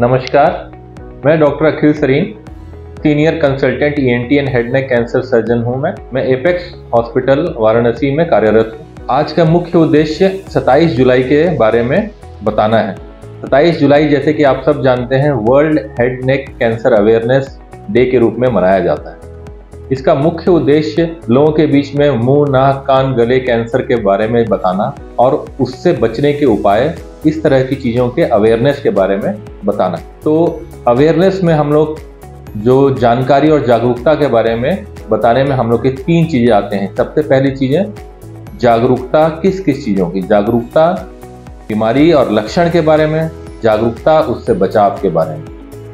नमस्कार, मैं doctor Akhil Sareen, senior consultant ENT and head neck cancer surgeon हूं। मैं एपेक्स हॉस्पिटल वाराणसी में कार्यरत हूं। आज का मुख्य उद्देश्य 27 जुलाई के बारे में बताना है। 27 जुलाई जैसे कि आप सब जानते हैं world head neck cancer awareness day के रूप में मनाया जाता है। इसका मुख्य उद्देश्य लोगों के बीच में मुंह, नाक, कान, गले कैंसर के बारे में बताना और उससे बचने के उपाय, इस तरह की चीज़ों के अवेयरनेस के बारे में बताना। तो अवेयरनेस में हम लोग जो जानकारी और जागरूकता के बारे में बताने में हम लोग के 3 चीज़ें आते हैं। सबसे पहली चीज़ें जागरूकता किस किस चीज़ों की, जागरूकता बीमारी और लक्षण के बारे में, जागरूकता उससे बचाव के बारे में।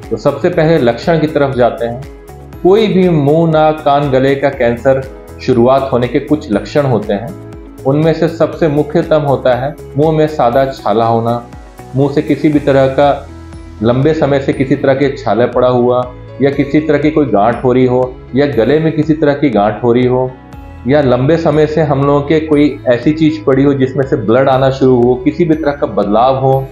तो सबसे पहले लक्षण की तरफ जाते हैं। कोई भी मुंह, नाक, कान, गले का कैंसर शुरुआत होने के कुछ लक्षण होते हैं। उनमें से सबसे मुख्यतम होता है मुंह में सादा छाला होना, मुंह से किसी भी तरह का लंबे समय से किसी तरह के छाले पड़ा हुआ, या किसी तरह की कोई गांठ हो रही हो, या गले में किसी तरह की गांठ हो रही हो, या लंबे समय से हम लोगों के कोई ऐसी चीज पड़ी हो जिसमें से ब्लड आना शुरू हो, किसी भी तरह का बदलाव हो,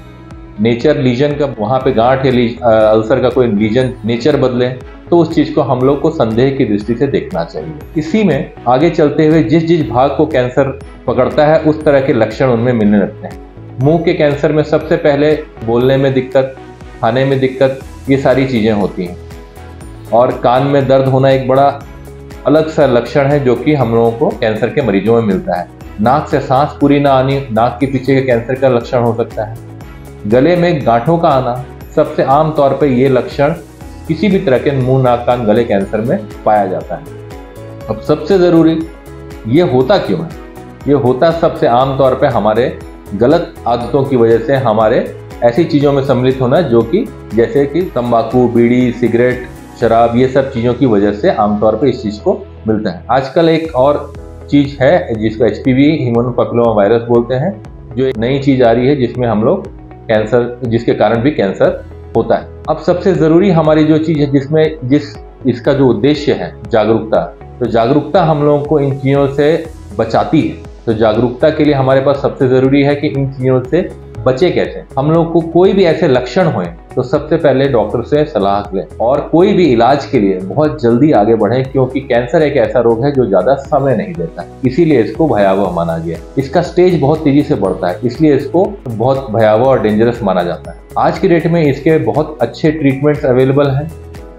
नेचर लीजन का, वहाँ पे गांठ या अल्सर का कोई लीजन नेचर बदले, तो उस चीज को हम लोग को संदेह की दृष्टि से देखना चाहिए। इसी में आगे चलते हुए जिस जिस भाग को कैंसर पकड़ता है उस तरह के लक्षण उनमें मिलने लगते हैं। मुंह के कैंसर में सबसे पहले बोलने में दिक्कत, खाने में दिक्कत, ये सारी चीजें होती हैं। और कान में दर्द होना एक बड़ा अलग सा लक्षण है जो कि हम लोगों को कैंसर के मरीजों में मिलता है। नाक से सांस पूरी ना आनी, नाक के पीछे के कैंसर का लक्षण हो सकता है। गले में गांठों का आना, सबसे आम तौर पर ये लक्षण किसी भी तरह के मुंह, नाक, कान, गले कैंसर में पाया जाता है। अब सबसे ज़रूरी, ये होता क्यों है? ये होता सबसे आम तौर पे हमारे गलत आदतों की वजह से, हमारे ऐसी चीज़ों में सम्मिलित होना जो कि जैसे कि तंबाकू, बीड़ी, सिगरेट, शराब, ये सब चीज़ों की वजह से आमतौर पे इस चीज़ को मिलता है। आजकल एक और चीज़ है जिसको HPV ह्यूमन पैपिलोमा वायरस बोलते हैं, जो एक नई चीज़ आ रही है जिसमें हम लोग कैंसर, जिसके कारण भी कैंसर होता है। अब सबसे ज़रूरी हमारी जो चीज़ है इसका जो उद्देश्य है जागरूकता, तो जागरूकता हम लोगों को इन चीज़ों से बचाती है। तो जागरूकता के लिए हमारे पास सबसे ज़रूरी है कि इन चीज़ों से बचे कैसे। हम लोग को कोई भी ऐसे लक्षण हों तो सबसे पहले डॉक्टर से सलाह लें और कोई भी इलाज के लिए बहुत जल्दी आगे बढ़ें, क्योंकि कैंसर एक ऐसा रोग है जो ज़्यादा समय नहीं लेता, इसीलिए इसको भयावह माना गया। इसका स्टेज बहुत तेज़ी से बढ़ता है, इसलिए इसको बहुत भयावह और डेंजरस माना जाता है। आज की डेट में इसके बहुत अच्छे ट्रीटमेंट्स अवेलेबल हैं,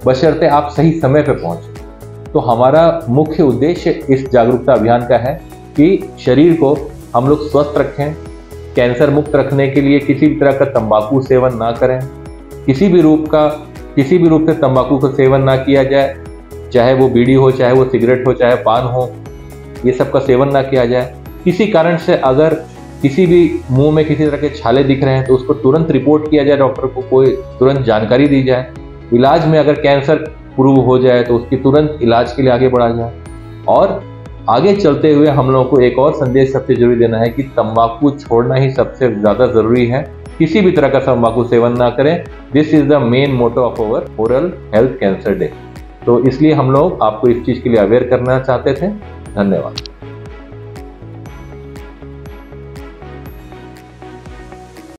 बशर्ते आप सही समय पर पहुँचें। तो हमारा मुख्य उद्देश्य इस जागरूकता अभियान का है कि शरीर को हम लोग स्वस्थ रखें। कैंसर मुक्त रखने के लिए किसी भी तरह का तंबाकू सेवन ना करें, किसी भी रूप से तंबाकू का सेवन ना किया जाए, चाहे वो बीड़ी हो, चाहे वो सिगरेट हो, चाहे पान हो, ये सब का सेवन ना किया जाए। किसी कारण से अगर किसी भी मुंह में किसी तरह के छाले दिख रहे हैं तो उसको तुरंत रिपोर्ट किया जाए, डॉक्टर को कोई तुरंत जानकारी दी जाए। इलाज में अगर कैंसर प्रूव हो जाए तो उसकी तुरंत इलाज के लिए आगे बढ़ा जाए। और आगे चलते हुए हम लोगों को एक और संदेश सबसे जरूरी देना है कि तंबाकू छोड़ना ही सबसे ज़्यादा ज़रूरी है। किसी भी तरह का तंबाकू सेवन ना करें। This is the main motto of our oral health cancer day. तो इसलिए हम लोग आपको इस चीज़ के लिए अवेयर करना चाहते थे। धन्यवाद।